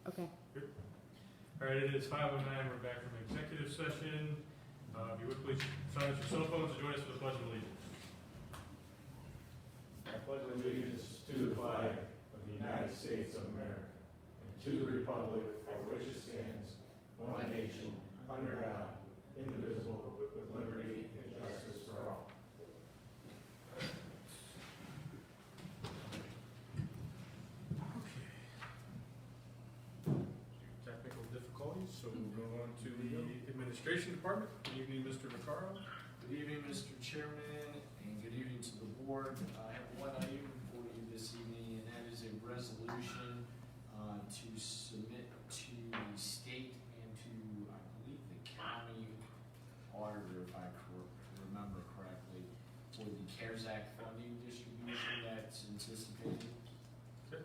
Okay. Good. All right, it is 5:09. We're back from executive session. If you would please silence your cell phones and join us for the Pledge of Allegiance. I pledge allegiance to the flag of the United States of America and to the republic for which it stands, one nation, under God, indivisible, with liberty and justice for all. Technical difficulties, so we'll go on to the Administration Department. Good evening, Mr. Vaccaro. Good evening, Mr. Chairman, and good evening to the board. I have one item for you this evening, and that is a resolution to submit to the state and to, I believe, the county auditor, if I remember correctly, for the CARES Act funding distribution that's anticipated. Okay.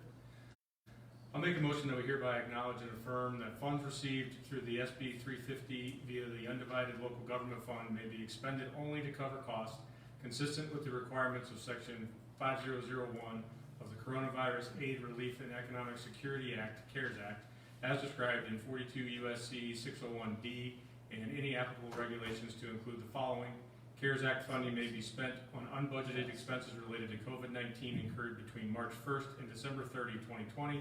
I'll make a motion that we hereby acknowledge and affirm that funds received through the SB 350 via the Undivided Local Government Fund may be expended only to cover costs consistent with the requirements of Section 5001 of the Coronavirus Aid, Relief, and Economic Security Act, CARES Act, as described in 42 USC 601D, and any applicable regulations to include the following. CARES Act funding may be spent on unbudgeted expenses related to COVID-19 incurred between March 1st and December 30, 2020,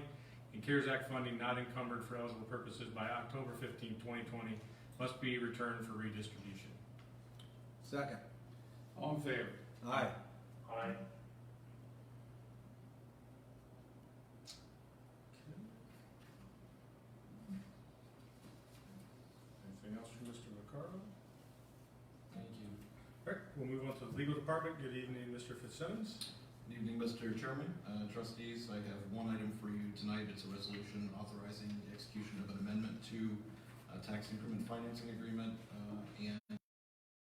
and CARES Act funding not encumbered for eligible purposes by October 15, 2020 must be returned for redistribution. Second. All in favor? Aye. Aye. Anything else from Mr. Vaccaro? Thank you. All right, we'll move on to the Legal Department. Good evening, Mr. Fitzsimmons. Good evening, Mr. Chairman, trustees. I have one item for you tonight. It's a resolution authorizing the execution of an amendment to a tax increment financing agreement and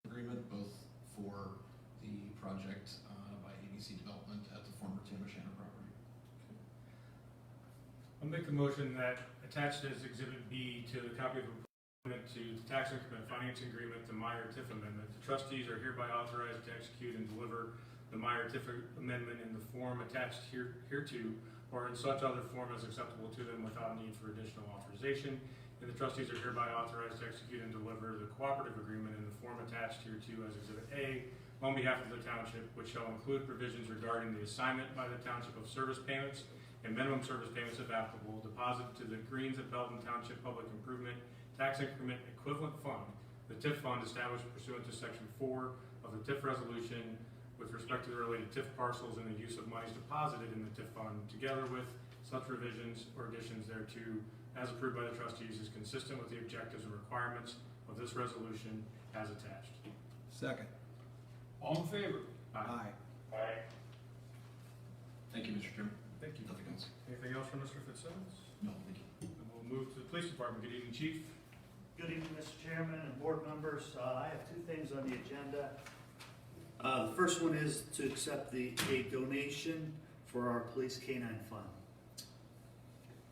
agreement, both for the project by ABC Development at the former Tamashana property. I'll make a motion that attached as Exhibit B to the copy of the amendment to the tax increment financing agreement, the Meyer-Tiff Amendment. The trustees are hereby authorized to execute and deliver the Meyer-Tiff Amendment in the form attached hereto, or in such other form as acceptable to them without need for additional authorization. And the trustees are hereby authorized to execute and deliver the cooperative agreement in the form attached hereto as Exhibit A on behalf of the Township, which shall include provisions regarding the assignment by the Township of service payments and minimum service payments if applicable, deposit to the Greens at Belton Township Public Improvement Tax Increment Equivalent Fund, the TIF fund established pursuant to Section 4 of the TIF resolution with respect to the related TIF parcels and the use of monies deposited in the TIF fund, together with such revisions or additions thereto, as approved by the trustees, is consistent with the objectives and requirements of this resolution as attached. Second. All in favor? Aye. Aye. Thank you, Mr. Chairman. Thank you. Nothing else? Anything else from Mr. Fitzsimmons? No, thank you. And we'll move to the Police Department. Good evening, Chief. Good evening, Mr. Chairman and board members. I have two things on the agenda. The first one is to accept a donation for our police canine fund.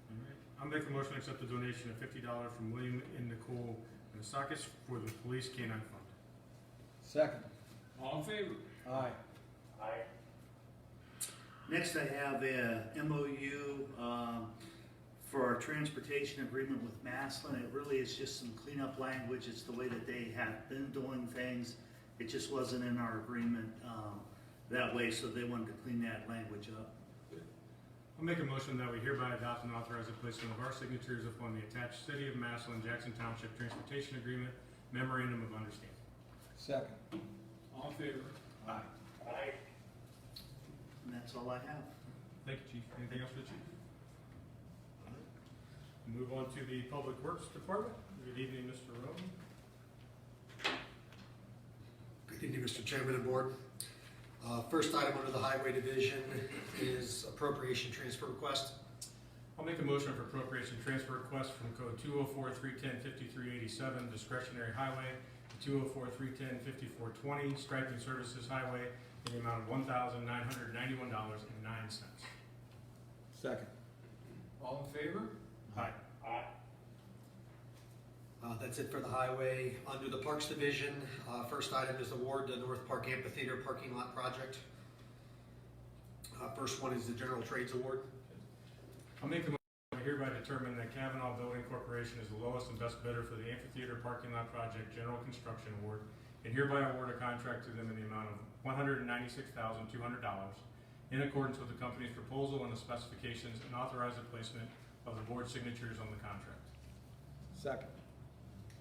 All right. I'll make a motion to accept the donation of $50 from William and Nicole Anasakis for the Police Canine Fund. Second. All in favor? Aye. Aye. Next, I have a MOU for our transportation agreement with Maslin. It really is just some cleanup language. It's the way that they have been doing things. It just wasn't in our agreement that way, so they wanted to clean that language up. I'll make a motion that we hereby adopt and authorize the placement of our signatures upon the attached City of Massillon Jackson Township Transportation Agreement Memorandum of Understanding. Second. All in favor? Aye. Aye. And that's all I have. Thank you, Chief. Anything else for the Chief? Move on to the Public Works Department. Good evening, Mr. Rowe. Good evening, Mr. Chairman and Board. First item under the Highway Division is appropriation transfer request. I'll make a motion for appropriation transfer request from code 204-310-5387 discretionary highway to 204-310-5420 striping services highway in the amount of $1,991.09. Second. All in favor? Aye. Aye. That's it for the highway. Under the Parks Division, first item is award to North Park Amphitheater Parking Lot Project. First one is the General Trades Award. I'll make a motion hereby to determine that Kavanaugh Building Corporation is the lowest and best bidder for the amphitheater parking lot project general construction award, and hereby award a contract to them in the amount of $196,200 in accordance with the company's proposal and the specifications, and authorize the placement of the board signatures on the contract. Second.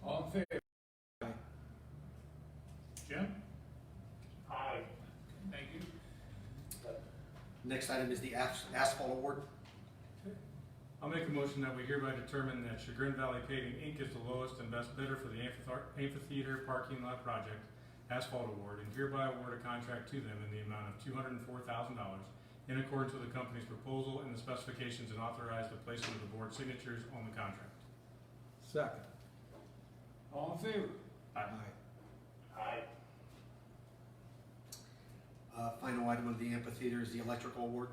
All in favor? Aye. Jim? Aye. Thank you. Next item is the asphalt award. I'll make a motion that we hereby determine that Chagrin Valley Paving, Inc. is the lowest and best bidder for the amphitheater parking lot project asphalt award, and hereby award a contract to them in the amount of $204,000 in accordance with the company's proposal and the specifications, and authorize the placement of the board signatures on the contract. Second. All in favor? Aye. Final item of the amphitheater is the electrical award.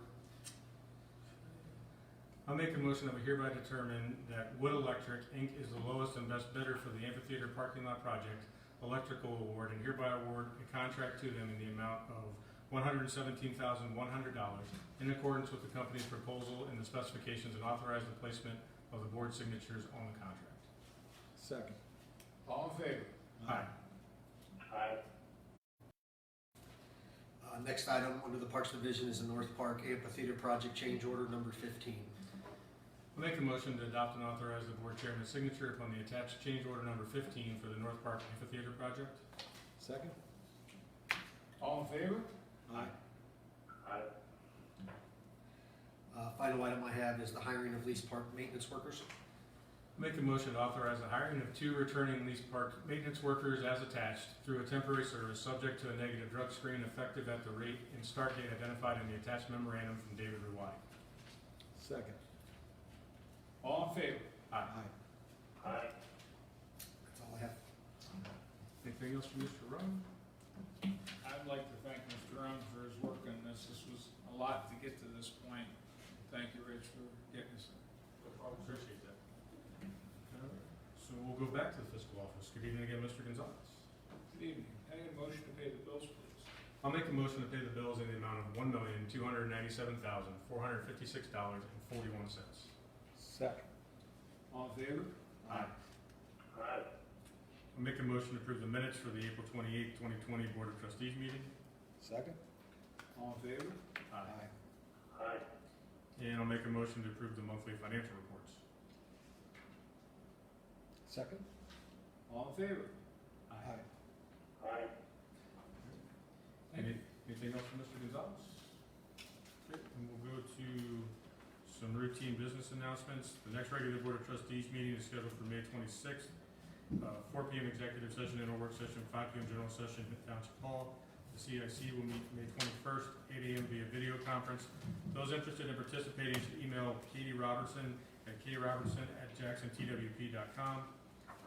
I'll make a motion that we hereby determine that Wood Electric, Inc. is the lowest and best bidder for the amphitheater parking lot project electrical award, and hereby award a contract to them in the amount of $117,100 in accordance with the company's proposal and the specifications, and authorize the placement of the board signatures on the contract. Second. All in favor? Aye. Next item under the Parks Division is the North Park Amphitheater Project Change Order number 15. I'll make a motion to adopt and authorize the board chairman's signature upon the attached change order number 15 for the North Park Amphitheater project. Second. All in favor? Aye. Final item I have is the hiring of leased park maintenance workers. Make a motion to authorize the hiring of 2 returning lease park maintenance workers as attached through a temporary service, subject to a negative drug screen, effective at the rate and start date identified in the attached memorandum from David Ruwai. Second. All in favor? Aye. That's all I have. Anything else from Mr. Rowe? I'd like to thank Mr. Rowan for his work on this. This was a lot to get to this point. Thank you, Rich, for getting us there. No problem. Appreciate that. So we'll go back to the fiscal office. Good evening again, Mr. Gonzalez. Good evening. I need a motion to pay the bills, please. I'll make a motion to pay the bills in the amount of $1,297,456.41. Second. All in favor? Aye. I'll make a motion to approve the minutes for the April 28th, 2020 Board of Trustees meeting. Second. All in favor? Aye. And I'll make a motion to approve the monthly financial reports. Second. All in favor? Aye. Anything else from Mr. Gonzalez? Okay, and we'll go to some routine business announcements. The next regular Board of Trustees meeting is scheduled for May 26th. 4 p.m. executive session and a work session, 5 p.m. general session at Township Hall. The CIC will meet May 21st, 8 a.m. via video conference. Those interested in participating should email Katie Robertson at katierobertson@jacksontwp.com.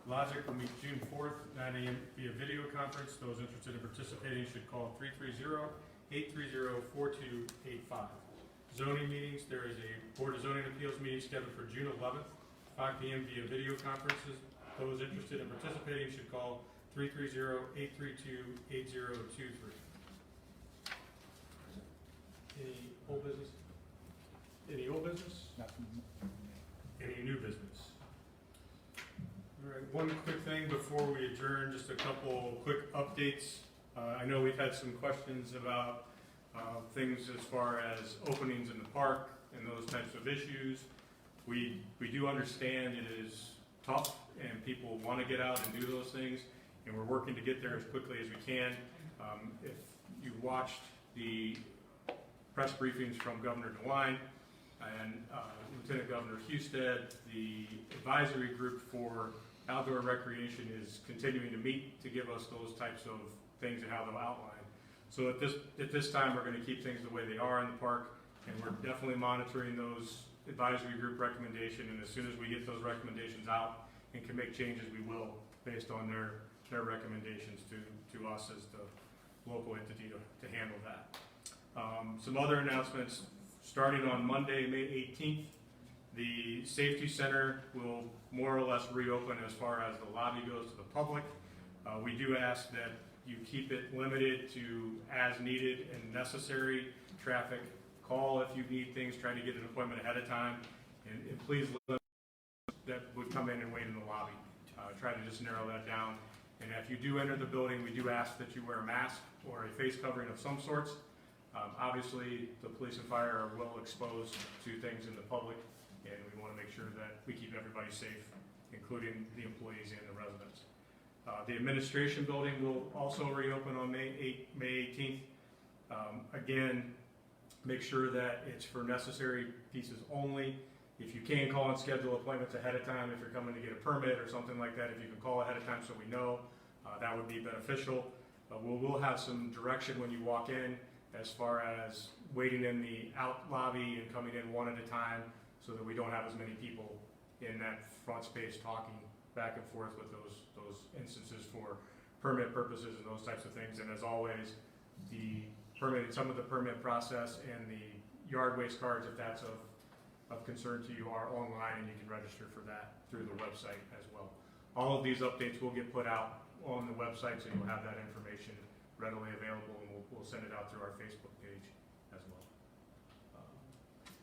Logic will meet June 4th, 9 a.m. via video conference. Those interested in participating should call 330-830-4285. Zoning meetings, there is a Board of Zoning Appeals meeting scheduled for June 11th, 5 p.m. via video conferences. Those interested in participating should call 330-832-8023. Any old business? Any old business? Nothing. Any new business? All right, one quick thing before we adjourn, just a couple quick updates. I know we've had some questions about things as far as openings in the park and those types of issues. We do understand it is tough and people want to get out and do those things, and we're working to get there as quickly as we can. If you watched the press briefings from Governor DeWine and Lieutenant Governor Husted, the advisory group for outdoor recreation is continuing to meet to give us those types of things and how they'll outline. So at this time, we're going to keep things the way they are in the park, and we're definitely monitoring those advisory group recommendation, and as soon as we get those recommendations out and can make changes, we will, based on their recommendations to us as the local entity to handle that. Some other announcements, starting on Monday, May 18th, the Safety Center will more or less reopen as far as the lobby goes to the public. We do ask that you keep it limited to as needed and necessary traffic. Call if you need things, try to get an appointment ahead of time, and please limit come in and wait in the lobby. Try to just narrow that down. And if you do enter the building, we do ask that you wear a mask or a face covering of some sorts. Obviously, the police and fire are well exposed to things in the public, and we want to make sure that we keep everybody safe, including the employees and the residents. The administration building will also reopen on May 18th. Again, make sure that it's for necessary pieces only. If you can call and schedule appointments ahead of time, if you're coming to get a permit or something like that, if you can call ahead of time so we know, that would be beneficial. We'll have some direction when you walk in as far as waiting in the out lobby and coming in one at a time so that we don't have as many people in that front space talking back and forth with those instances for permit purposes and those types of things. And as always, some of the permit process and the yard waste cards, if that's of concern to you, are online, and you can register for that through the website as well. All of these updates will get put out on the website, so you'll have that information readily available, and we'll send it out through our Facebook page as well.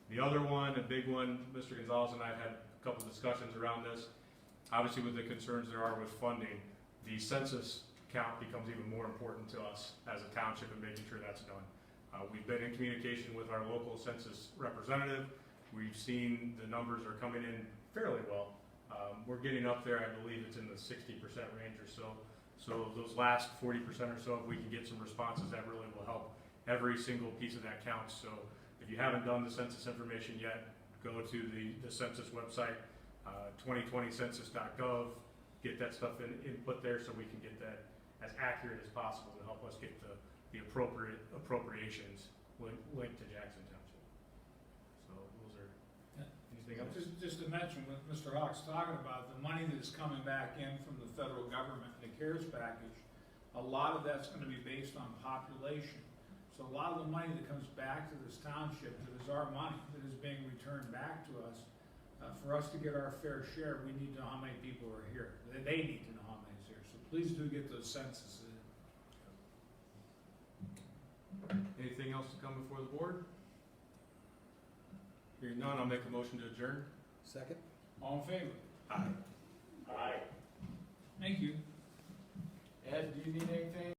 The other one, a big one, Mr. Gonzalez and I have had a couple discussions around this. Obviously, with the concerns there are with funding, the census count becomes even more important to us as a township and making sure that's done. We've been in communication with our local census representative. We've seen the numbers are coming in fairly well. We're getting up there, I believe it's in the 60% range or so. So those last 40% or so, if we can get some responses, that really will help. Every single piece of that counts. So if you haven't done the census information yet, go to the census website, 2020census.gov, get that stuff input there so we can get that as accurate as possible to help us get the appropriate appropriations linked to Jackson Township. So those are, anything else? Just to mention what Mr. Hawk's talking about, the money that is coming back in from the federal government, the CARES package, a lot of that's going to be based on population. So a lot of the money that comes back to this township, that is our money, that is being returned back to us, for us to get our fair share, we need to know how many people are here. They need to know how many is here. So please do get those censuses in. Anything else to come before the board? Hearing none, I'll make a motion to adjourn. Second? All in favor? Aye. Aye. Thank you. Ed, do you need anything?